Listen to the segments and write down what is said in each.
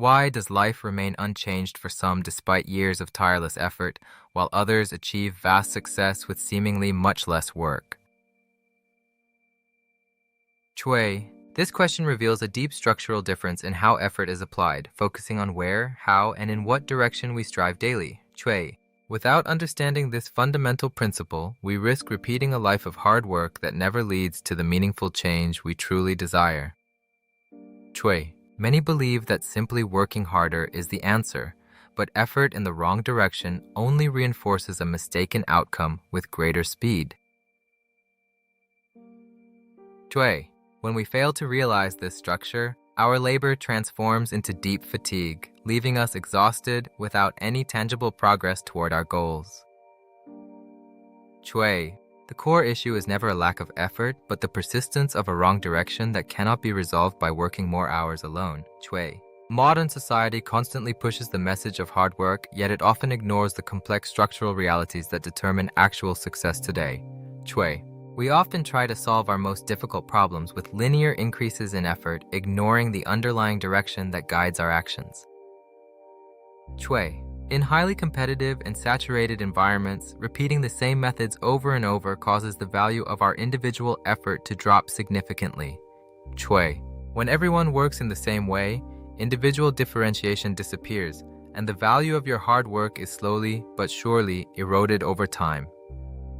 Why does life remain unchanged for some despite years of tireless effort, while others achieve vast success with seemingly much less work? Chui. This question reveals a deep structural difference in how effort is applied, focusing on where, how, and in what direction we strive daily. Chui. Without understanding this fundamental principle, we risk repeating a life of hard work that never leads to the meaningful change we truly desire. Chui. Many believe that simply working harder is the answer, but effort in the wrong direction only reinforces a mistaken outcome with greater speed. Chui. When we fail to realize this structure, our labor transforms into deep fatigue, leaving us exhausted without any tangible progress toward our goals. Chui. The core issue is never a lack of effort, but the persistence of a wrong direction that cannot be resolved by working more hours alone. Chui. Modern society constantly pushes the message of hard work, yet it often ignores the complex structural realities that determine actual success today. Chui. We often try to solve our most difficult problems with linear increases in effort, ignoring the underlying direction that guides our actions. Chui. In highly competitive and saturated environments, repeating the same methods over and over causes the value of our individual effort to drop significantly. Chui. When everyone works in the same way, individual differentiation disappears, and the value of your hard work is slowly but surely eroded over time.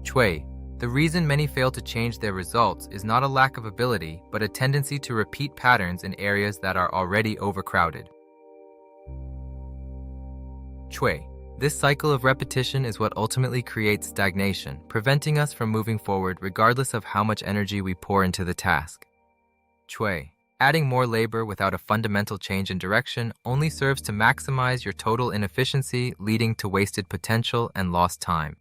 Chui. The reason many fail to change their results is not a lack of ability, but a tendency to repeat patterns in areas that are already overcrowded. Chui. This cycle of repetition is what ultimately creates stagnation, preventing us from moving forward regardless of how much energy we pour into the task. Chui. Adding more labor without a fundamental change in direction only serves to maximize your total inefficiency, leading to wasted potential and lost time.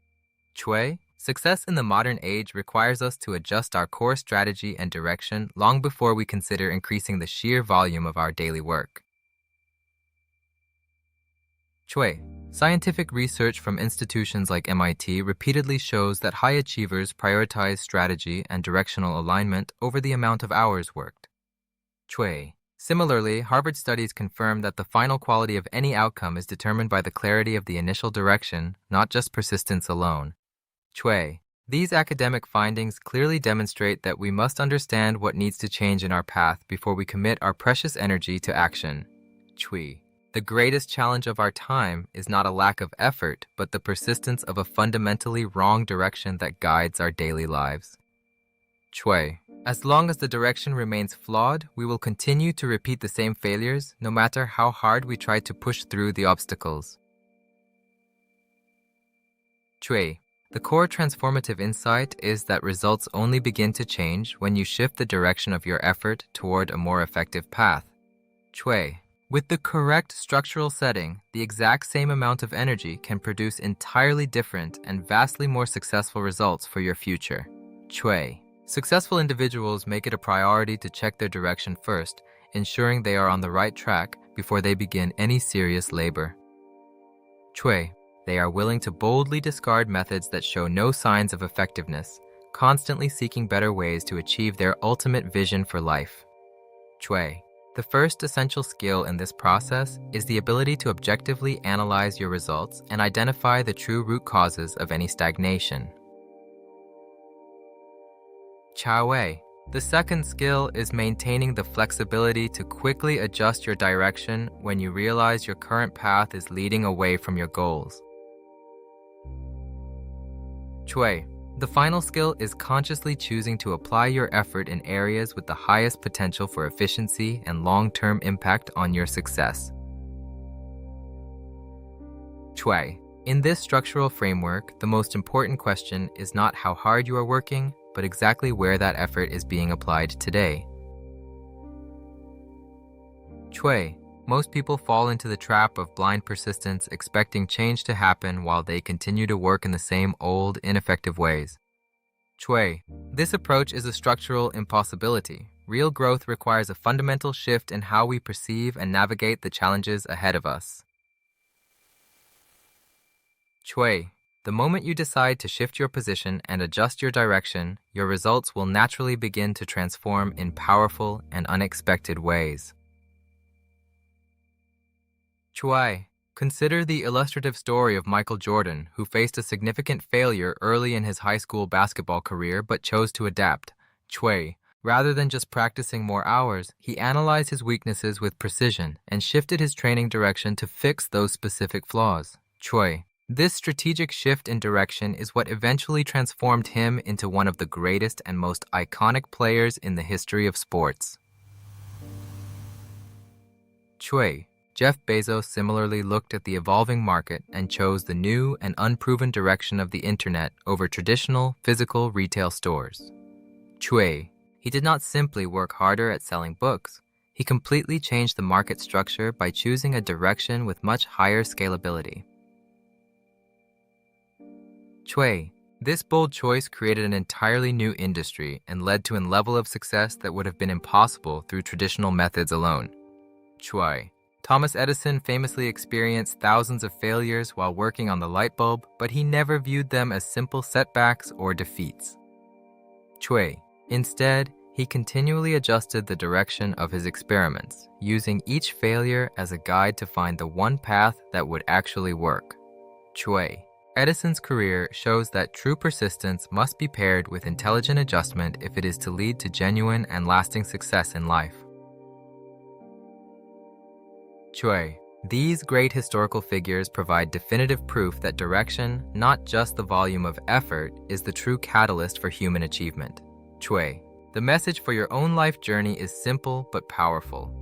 Chui. Success in the modern age requires us to adjust our core strategy and direction long before we consider increasing the sheer volume of our daily work. Chui. Scientific research from institutions like MIT repeatedly shows that high achievers prioritize strategy and directional alignment over the amount of hours worked. Chui. Similarly, Harvard studies confirm that the final quality of any outcome is determined by the clarity of the initial direction, not just persistence alone. Chui. These academic findings clearly demonstrate that we must understand what needs to change in our path before we commit our precious energy to action. Chui. The greatest challenge of our time is not a lack of effort, but the persistence of a fundamentally wrong direction that guides our daily lives. Chui. As long as the direction remains flawed, we will continue to repeat the same failures, no matter how hard we try to push through the obstacles. Chui. The core transformative insight is that results only begin to change when you shift the direction of your effort toward a more effective path. Chui. With the correct structural setting, the exact same amount of energy can produce entirely different and vastly more successful results for your future. Chui. Successful individuals make it a priority to check their direction first, ensuring they are on the right track before they begin any serious labor. Chui. They are willing to boldly discard methods that show no signs of effectiveness, constantly seeking better ways to achieve their ultimate vision for life. Chui. The first essential skill in this process is the ability to objectively analyze your results and identify the true root causes of any stagnation. Chui. The second skill is maintaining the flexibility to quickly adjust your direction when you realize your current path is leading away from your goals. Chui. The final skill is consciously choosing to apply your effort in areas with the highest potential for efficiency and long-term impact on your success. Chui. In this structural framework, the most important question is not how hard you are working, but exactly where that effort is being applied today. Chui. Most people fall into the trap of blind persistence, expecting change to happen while they continue to work in the same old, ineffective ways. Chui. This approach is a structural impossibility. Real growth requires a fundamental shift in how we perceive and navigate the challenges ahead of us. Chui. The moment you decide to shift your position and adjust your direction, your results will naturally begin to transform in powerful and unexpected ways. Chui. Consider the illustrative story of Michael Jordan, who faced a significant failure early in his high school basketball career but chose to adapt. Chui. Rather than just practicing more hours, he analyzed his weaknesses with precision and shifted his training direction to fix those specific flaws. Chui. This strategic shift in direction is what eventually transformed him into one of the greatest and most iconic players in the history of sports. Chui. Jeff Bezos similarly looked at the evolving market and chose the new and unproven direction of the internet over traditional physical retail stores. Chui. He did not simply work harder at selling books. He completely changed the market structure by choosing a direction with much higher scalability. Chui. This bold choice created an entirely new industry and led to a level of success that would have been impossible through traditional methods alone. Chui. Thomas Edison famously experienced thousands of failures while working on the light bulb, but he never viewed them as simple setbacks or defeats. Chui. Instead, he continually adjusted the direction of his experiments, using each failure as a guide to find the one path that would actually work. Chui. Edison's career shows that true persistence must be paired with intelligent adjustment if it is to lead to genuine and lasting success in life. Chui. These great historical figures provide definitive proof that direction, not just the volume of effort, is the true catalyst for human achievement. Chui. The message for your own life journey is simple but powerful.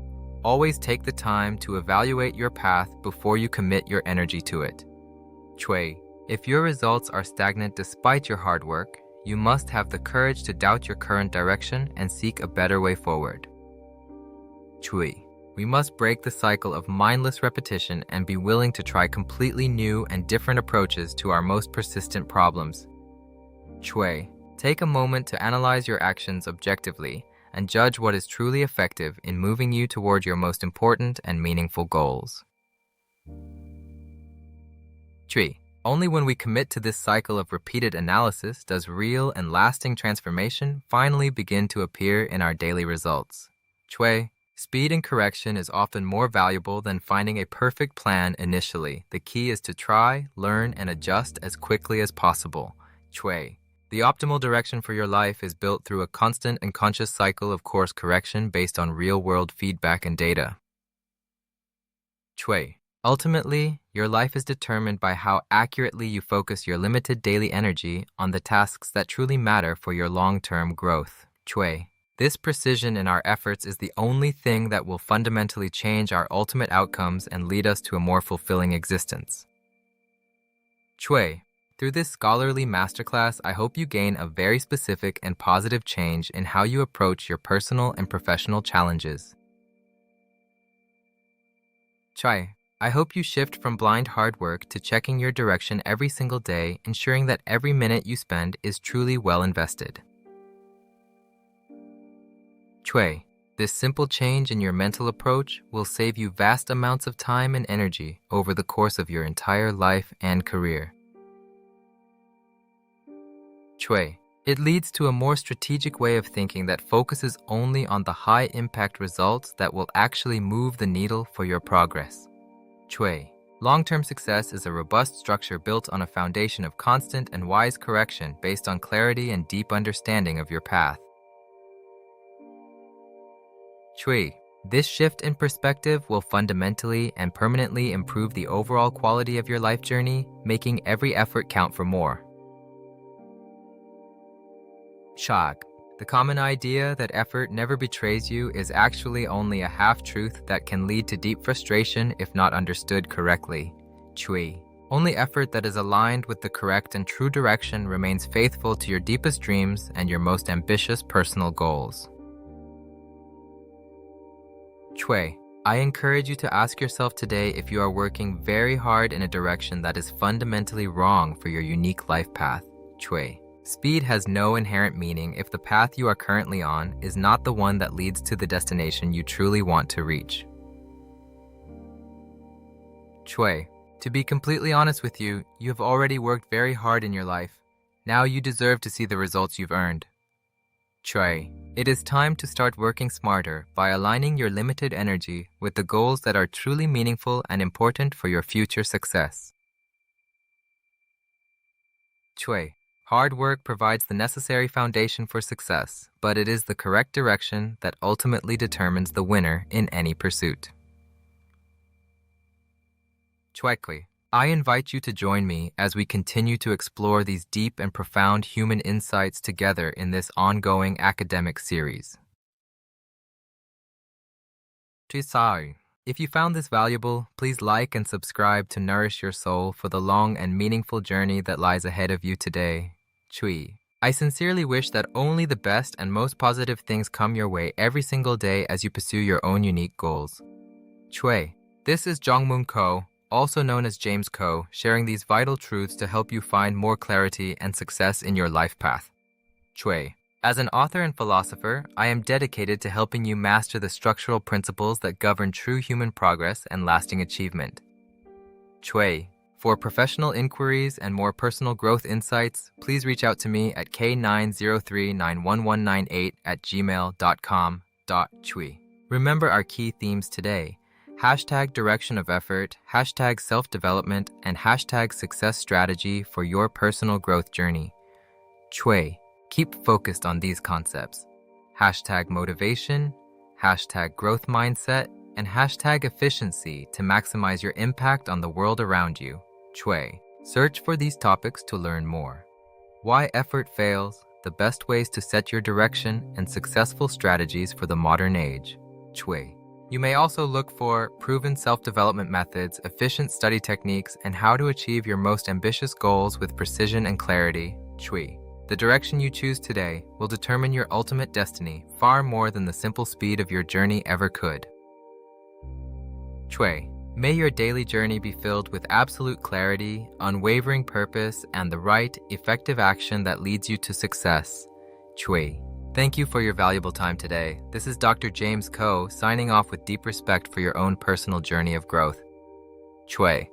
Always take the time to evaluate your path before you commit your energy to it. Chui. If your results are stagnant despite your hard work, you must have the courage to doubt your current direction and seek a better way forward. Chui. We must break the cycle of mindless repetition and be willing to try completely new and different approaches to our most persistent problems. Chui. Take a moment to analyze your actions objectively and judge what is truly effective in moving you toward your most important and meaningful goals. Chui. Only when we commit to this cycle of repeated analysis does real and lasting transformation finally begin to appear in our daily results. Chui. Speed and correction is often more valuable than finding a perfect plan initially. The key is to try, learn, and adjust as quickly as possible. Chui. The optimal direction for your life is built through a constant and conscious cycle of course correction based on real-world feedback and data. Chui. Ultimately, your life is determined by how accurately you focus your limited daily energy on the tasks that truly matter for your long-term growth. Chui. This precision in our efforts is the only thing that will fundamentally change our ultimate outcomes and lead us to a more fulfilling existence. Chui. Through this scholarly masterclass, I hope you gain a very specific and positive change in how you approach your personal and professional challenges. Chui. I hope you shift from blind hard work to checking your direction every single day, ensuring that every minute you spend is truly well invested. Chui. This simple change in your mental approach will save you vast amounts of time and energy over the course of your entire life and career. Chui. It leads to a more strategic way of thinking that focuses only on the high-impact results that will actually move the needle for your progress. Chui. Long-term success is a robust structure built on a foundation of constant and wise correction based on clarity and deep understanding of your path. Chui. This shift in perspective will fundamentally and permanently improve the overall quality of your life journey, making every effort count for more. Shock. The common idea that effort never betrays you is actually only a half-truth that can lead to deep frustration if not understood correctly. Chui. Only effort that is aligned with the correct and true direction remains faithful to your deepest dreams and your most ambitious personal goals. Chui. I encourage you to ask yourself today if you are working very hard in a direction that is fundamentally wrong for your unique life path. Chui. Speed has no inherent meaning if the path you are currently on is not the one that leads to the destination you truly want to reach. Chui. To be completely honest with you, you have already worked very hard in your life. Now you deserve to see the results you've earned. Chui. It is time to start working smarter by aligning your limited energy with the goals that are truly meaningful and important for your future success. Chui. Hard work provides the necessary foundation for success, but it is the correct direction that ultimately determines the winner in any pursuit. Chui. I invite you to join me as we continue to explore these deep and profound human insights together in this ongoing academic series. If you found this valuable, please like and subscribe to nourish your soul for the long and meaningful journey that lies ahead of you today. Chui. I sincerely wish that only the best and most positive things come your way every single day as you pursue your own unique goals. Chui. This is Jongmoon Ko, also known as James Ko, sharing these vital truths to help you find more clarity and success in your life path. Chui. As an author and philosopher, I am dedicated to helping you master the structural principles that govern true human progress and lasting achievement. Chui. For professional inquiries and more personal growth insights, please reach out to me at k903911198@gmail.com. Chui. Remember our key themes today: #direction of effort, #self-development, and #success strategy for your personal growth journey. Chui. Keep focused on these concepts: #motivation, #growth mindset, and #efficiency to maximize your impact on the world around you. Chui. Search for these topics to learn more. Why effort fails, the best ways to set your direction, and successful strategies for the modern age. Chui. You may also look for proven self-development methods, efficient study techniques, and how to achieve your most ambitious goals with precision and clarity. Chui. The direction you choose today will determine your ultimate destiny far more than the simple speed of your journey ever could. Chui. May your daily journey be filled with absolute clarity, unwavering purpose, and the right, effective action that leads you to success. Chui. Thank you for your valuable time today. This is Dr. James Ko signing off with deep respect for your own personal journey of growth. Chui.